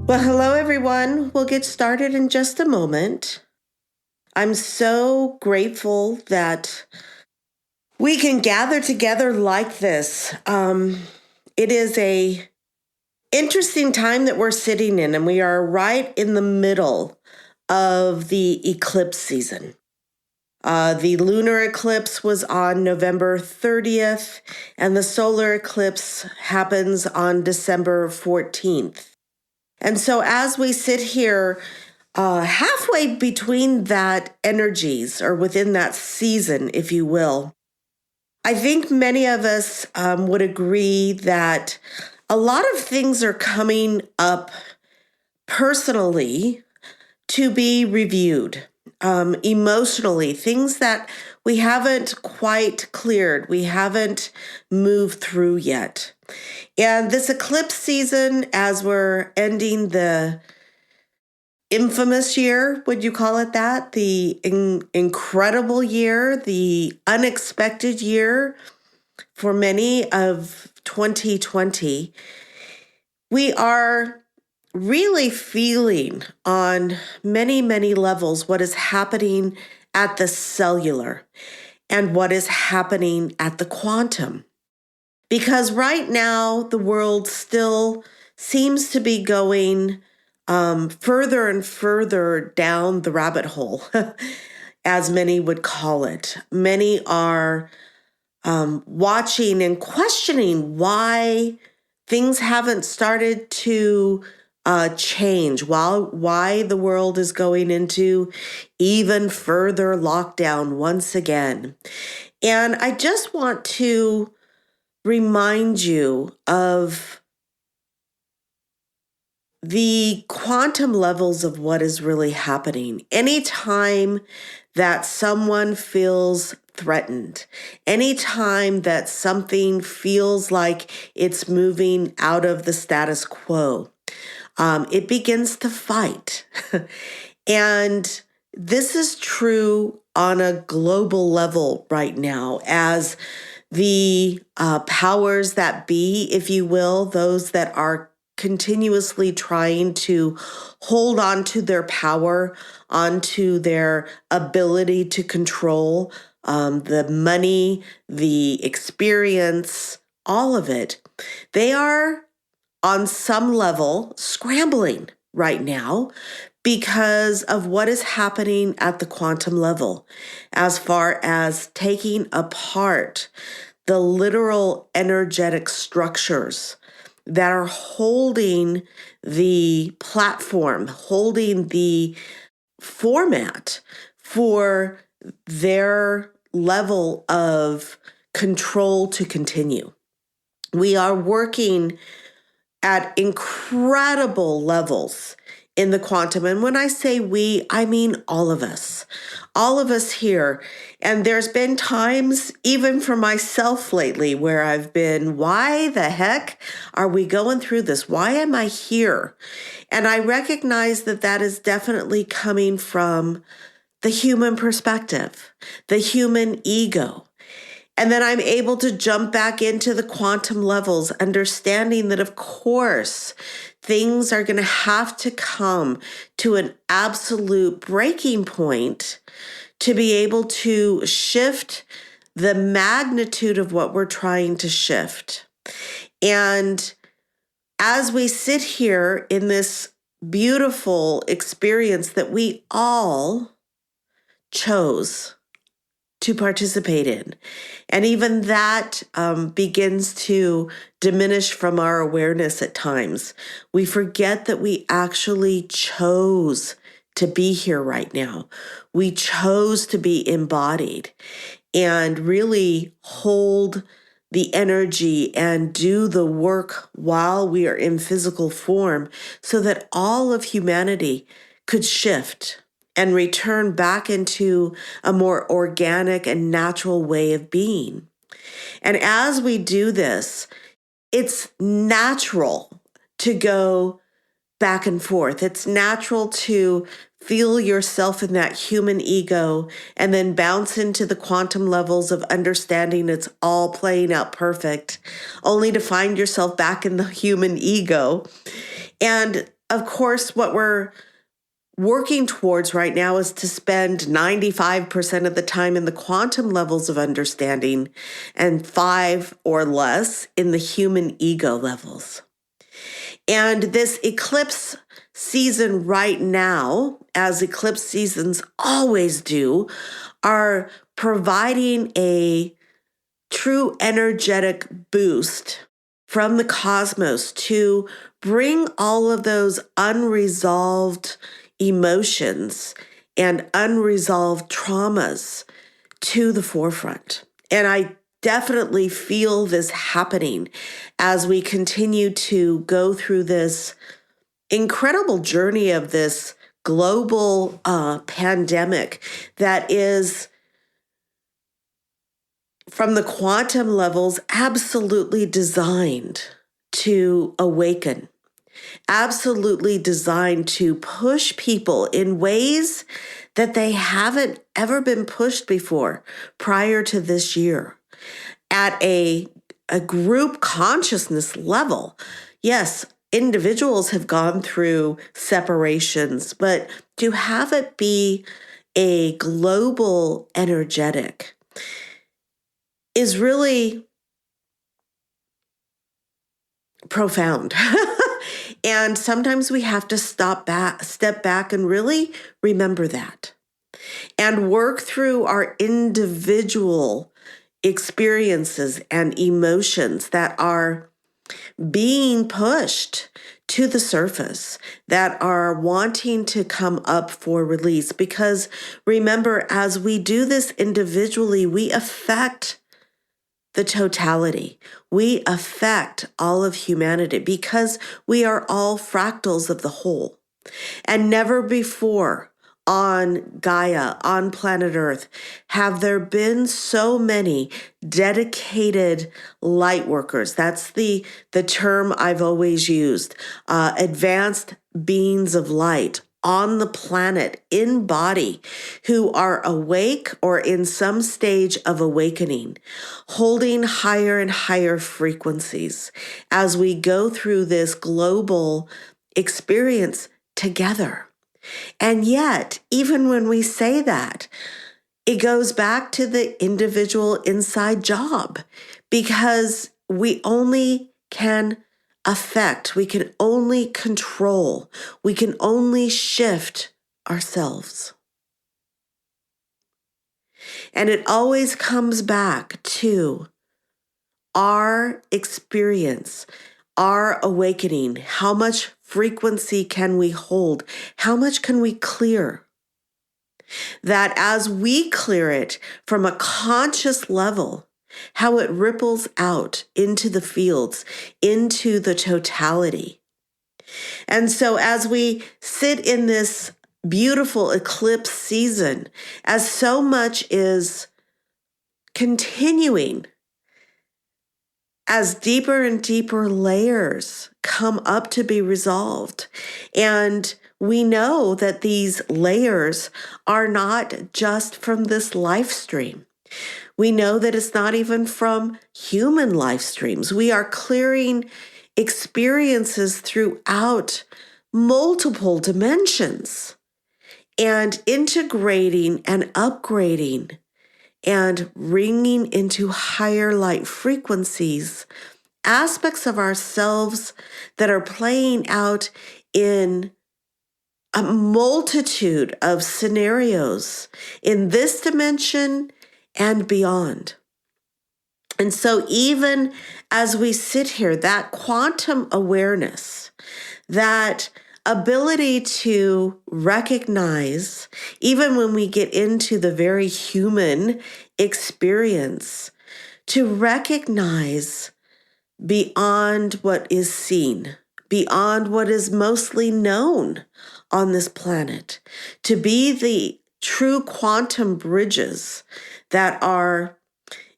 Well, hello everyone. We'll get started in just a moment. I'm so grateful that we can gather together like this. It is a interesting time that we're sitting in, and we are right in the middle of the eclipse season. The lunar eclipse was on November 30th, and the solar eclipse happens on December 14th. And so as we sit here, halfway between that energies or within that season, if you will, I think many of us would agree that a lot of things are coming up personally to be reviewed. Emotionally, things that we haven't quite cleared, we haven't moved through yet. And this eclipse season, as we're ending the infamous year, would you call it that? The incredible year, the unexpected year for many of 2020, we are really feeling on many, many levels what is happening at the cellular and what is happening at the quantum. Because right now, the world still seems to be going further and further down the rabbit hole, as many would call it. Many are watching and questioning why things haven't started to change, why the world is going into even further lockdown once again. And I just want to remind you of the quantum levels of what is really happening. Anytime that someone feels threatened, anytime that something feels like it's moving out of the status quo, it begins to fight. And this is true on a global level right now, as the powers that be, if you will, those that are continuously trying to hold on to their power, onto their ability to control the money, the experience, all of it. They are on some level scrambling right now because of what is happening at the quantum level, as far as taking apart the literal energetic structures that are holding the platform, holding the format for their level of control to continue. We are working at incredible levels in the quantum. And when I say we, I mean all of us here. And there's been times, even for myself lately, where I've been, why the heck are we going through this? Why am I here? And I recognize that that is definitely coming from the human perspective, the human ego. And then I'm able to jump back into the quantum levels, understanding that, of course, things are going to have to come to an absolute breaking point to be able to shift the magnitude of what we're trying to shift. And as we sit here in this beautiful experience that we all chose to participate in. And even that begins to diminish from our awareness at times. We forget that we actually chose to be here right now. We chose to be embodied and really hold the energy and do the work while we are in physical form so that all of humanity could shift and return back into a more organic and natural way of being. And as we do this, it's natural to go back and forth. It's natural to feel yourself in that human ego and then bounce into the quantum levels of understanding it's all playing out perfect, only to find yourself back in the human ego. And of course, what we're working towards right now is to spend 95% of the time in the quantum levels of understanding and 5 or less in the human ego levels. And this eclipse season right now, as eclipse seasons always do, are providing a true energetic boost from the cosmos to bring all of those unresolved emotions and unresolved traumas to the forefront. And I definitely feel this happening as we continue to go through this incredible journey of this global pandemic that is, from the quantum levels, absolutely designed to awaken, absolutely designed to push people in ways that they haven't ever been pushed before prior to this year. At a group consciousness level, yes, individuals have gone through separations, but to have it be a global energetic is really profound. And sometimes we have to step back and really remember that and work through our individual experiences and emotions that are being pushed to the surface, that are wanting to come up for release. Because remember, as we do this individually, we affect the totality. We affect all of humanity because we are all fractals of the whole. And never before on Gaia, on planet Earth, have there been so many dedicated light workers. That's the term I've always used. Advanced beings of light on the planet in body who are awake or in some stage of awakening, holding higher and higher frequencies as we go through this global experience together. And yet, even when we say that, it goes back to the individual inside job, because we only can affect, we can only control, we can only shift ourselves. And it always comes back to our experience, our awakening. How much frequency can we hold? How much can we clear? That as we clear it from a conscious level, how it ripples out into the fields, into the totality. And so as we sit in this beautiful eclipse season, as so much is continuing, as deeper and deeper layers come up to be resolved, and we know that these layers are not just from this life stream. We know that it's not even from human life streams. We are clearing experiences throughout multiple dimensions and integrating and upgrading and bringing into higher light frequencies aspects of ourselves that are playing out in a multitude of scenarios in this dimension and beyond. And so even as we sit here, that quantum awareness, that ability to recognize, even when we get into the very human experience, to recognize beyond what is seen, beyond what is mostly known on this planet, to be the true quantum bridges that are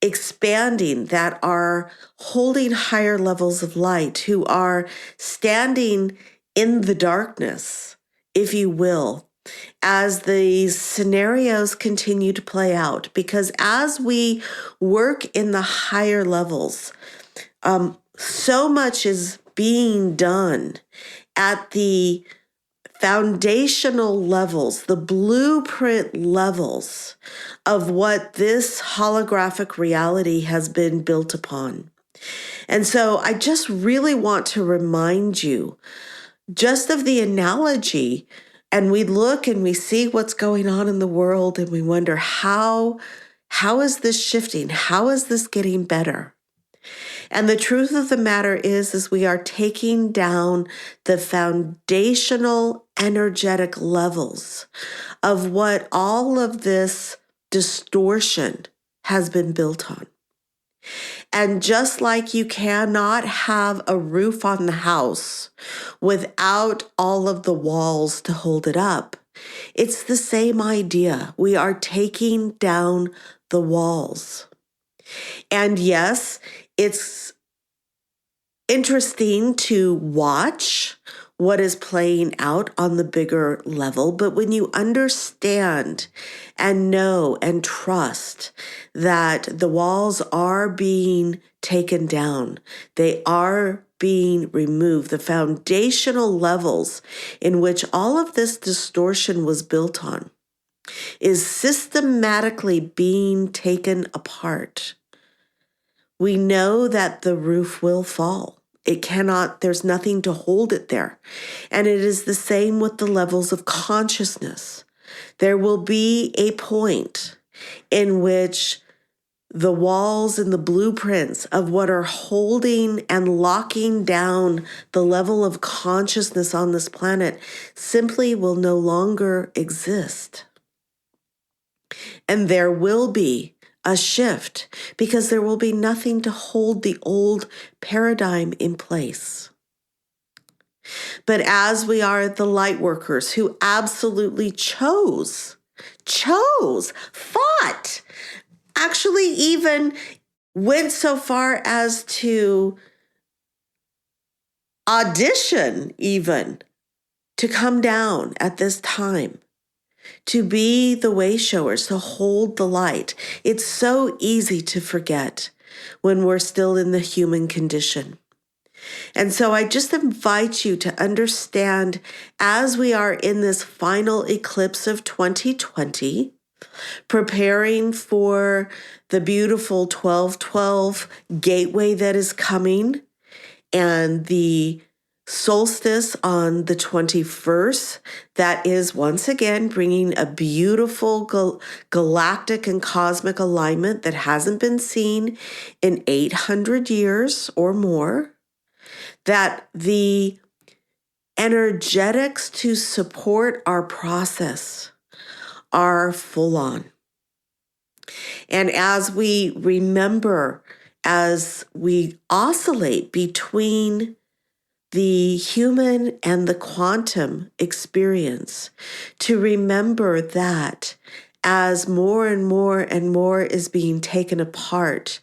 expanding, that are holding higher levels of light, who are standing in the darkness, if you will, as these scenarios continue to play out. Because as we work in the higher levels, so much is being done at the foundational levels, the blueprint levels of what this holographic reality has been built upon. And so I just really want to remind you just of the analogy, and we look and we see what's going on in the world and we wonder how is this shifting? How is this getting better? And the truth of the matter is we are taking down the foundational energetic levels of what all of this distortion has been built on. And just like you cannot have a roof on the house without all of the walls to hold it up, it's the same idea. We are taking down the walls. And yes, it's interesting to watch what is playing out on the bigger level. But when you understand and know and trust that the walls are being taken down, they are being removed, the foundational levels in which all of this distortion was built on is systematically being taken apart. We know that the roof will fall. It cannot, there's nothing to hold it there. And it is the same with the levels of consciousness. There will be a point in which the walls and the blueprints of what are holding and locking down the level of consciousness on this planet simply will no longer exist. And there will be a shift because there will be nothing to hold the old paradigm in place. But as we are the light workers who absolutely chose, fought, actually even went so far as to audition even to come down at this time, to be the way showers, to hold the light. It's so easy to forget when we're still in the human condition. And so I just invite you to understand as we are in this final eclipse of 2020, preparing for the beautiful 12/12 gateway that is coming and the solstice on the 21st, that is once again bringing a beautiful galactic and cosmic alignment that hasn't been seen in 800 years or more, that the energetics to support our process are full on. And as we remember, as we oscillate between the human and the quantum experience, to remember that as more and more and more is being taken apart,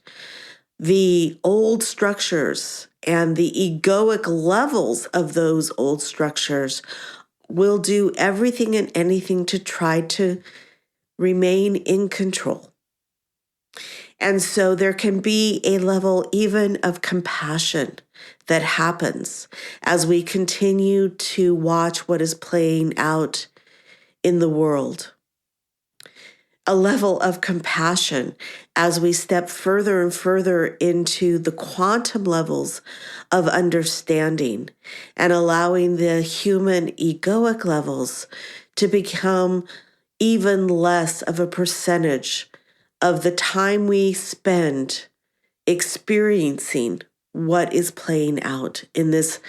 the old structures and the egoic levels of those old structures will do everything and anything to try to remain in control. And so there can be a level even of compassion that happens as we continue to watch what is playing out in the world. A level of compassion as we step further and further into the quantum levels of understanding and allowing the human egoic levels to become even less of a percentage of the time we spend experiencing what is playing out in this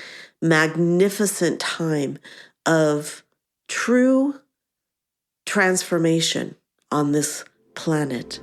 magnificent time of true transformation on this planet.